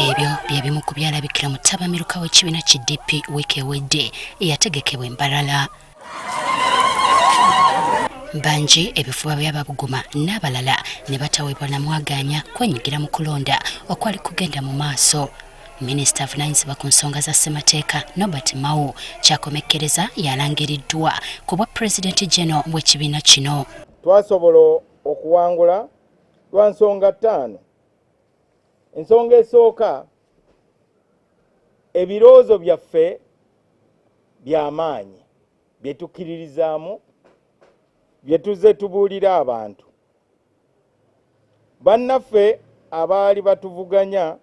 Ebyo bye bimu ku byalabikira mu ttabamiruka w'ekibiina ki DP wiiki ewedde eyategekebwa Mbarara. Bangi ebifuba by'ababuguma n'abalala ne bataweebwa na mwaganya kwenyigira mu kulonda okwali kugenda mu maaso. Minisita avunaanyizibwa ku nsonga za ssemateeka Norbert Mao kyakomekkereza yalangiriddwa ku bwa Pulezidenti General w'ekibiina kino. Twasobola okuwangula lwa nsonga ttaano. Ensonga esooka, ebirowoozo byaffe by'amaanyi bye tukkiririzaamu bye tuzze tubuulira abantu. Bannaffe abaali batuvuganya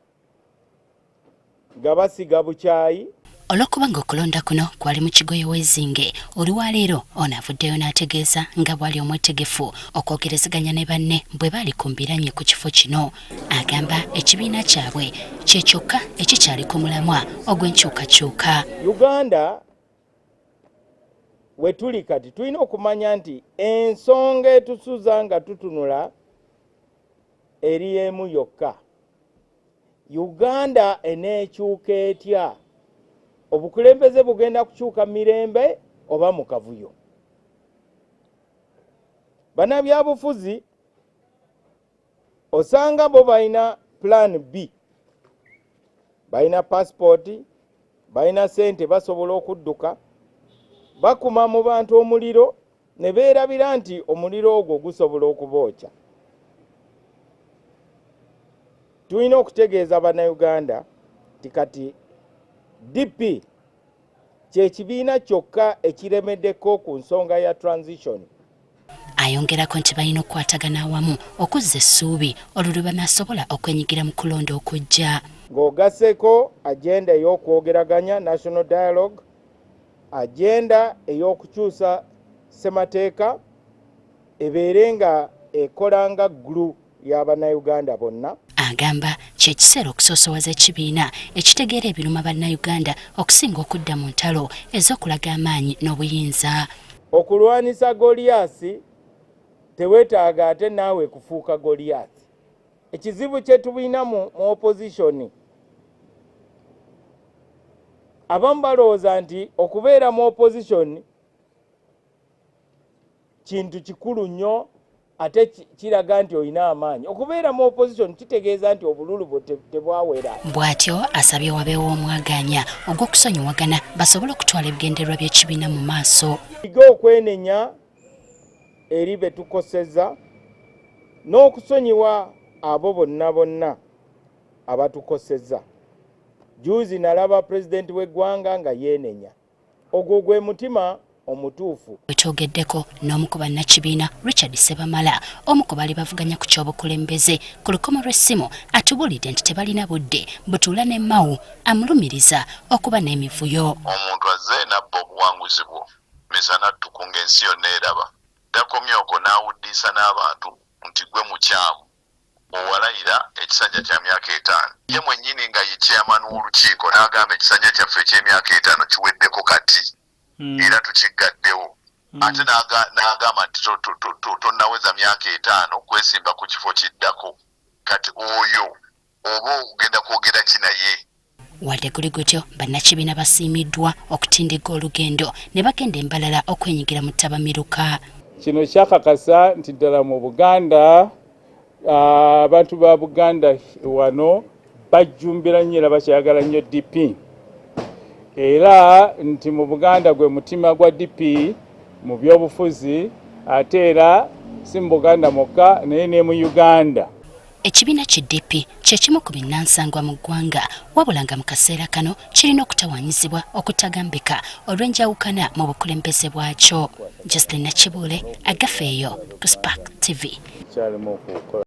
nga basiga bukyayi. Olw'okuba ng'okulonda kuno kwali mu kigoye w'ezinge, olwaleero ono avuddeyo n'ategeeza nga bw'ali omwetegefu okwogerezeganya ne banne bwe baali ku mbiranye ku kifo kino. Agamba ekibiina kyabwe kye kyokka ekikyali ku mulamwa ogw'enkyukakyuka. Uganda we tuli kati tulina okumanya nti ensonga etusuza nga tutunula eri emu yokka. Uganda eneekyuka etya? Obukulembeze bugenda kukyuka mirembe oba mu kavuyo? Bannabyabufuzi osanga bo balina plan B, balina passport, balina sente, basobola okudduka, bakuma mu bantu omuliro ne beerabira nti omuliro ogwo gusobola okubookya. Tulina okutegeeza bannayuganda nti kati DP kyekibiina kyokka ekiremeddeko ku nsonga ya transition. Ayongerako nti balina okukwatagana awamu okuzza essuubi olwo lwe banaasobola okwenyigira mu kulonda okujja. Ng'ogasseko agenda ey'okwogeraganya national dialogue, agenda ey'okukyusa ssemateeka ebeere nga ekola nga ggulu y'abannayuganda bonna. Agamba kyekiseera okusoosowaza ekibiina ekitegeera ebiruma bannayuganda okusinga okudda mu ntalo ez'okulaga amaanyi n'obuyinza. Okulwanisa Goliath teweetaaga ate naawe kufuuka Goliath. Ekizibu kye tulina mu opposition, abamu balowooza nti okubeera mu opposition kintu kikulu nnyo ate kiraga nti olina amaanyi. Okubeera mu opposition kitegeeza nti obululu tebwawera. Bw'atyo asabye wabeewo omwaganya ogw'okusonyiwagana basobole okutwala ebigendererwa by'ekibiina mu maaso. Tuyiga okwenenya eri be tukosezza n'okusonyiwa abo bonna abatukosezza. Juzi nalaba pulezidenti w'eggwanga nga yeenenya. Ogwo gwe mutima omutuufu. Wetwogeddeko n'omu ku bannakibiina Richard Ssebamala, omu ku baali bavuganya ku ky'obukulembeze ku lukomo lw'essimu, atubuulidde nti tebalina budde butuula ne Mao amulumiriza okuba n'emivuyo. Omuntu azze n'abba obuwanguzi bwo misana tukunga ensi yonna eraba. Takomye okwo n'awuddiisa n'abantu nti gwe mukyamu owalayira ekisanja kya myaka 5. Ye mwennyini nga ye chairman w'olukiiko n'agamba ekisanja kyaffe eky'emyaka 5 kiweddeko kati. Era tukigaddewo. Ate n'agamba nti tonnaweza myaka 5 kwesimba ku kifo kiddako. Kati oyo oba ogenda kwogera ki naye? Wadde guli gutyo bannakibiina basiimiddwa okutindiga olugendo ne bagenda Mbarara okwenyigira mu ttabamiruka. Kino kyakakasa nti ddala mu Buganda abantu ba Buganda wano bajjumbira nnyo era bakyagala nnyo DP. Era nti mu Buganda gwe mutima gwa DP mu byobufuzi, ate era si mu Buganda mokka naye ne mu Uganda. Ekibiina ki DP kye kimu ku binnansangwa mu ggwanga, wabula nga mu kaseera kano kirina okutawaanyizibwa okutagambika olw'enjawukana mu bukulembeze bwakyo. Justin Nakibuule, Agafeeyo ku Spark TV.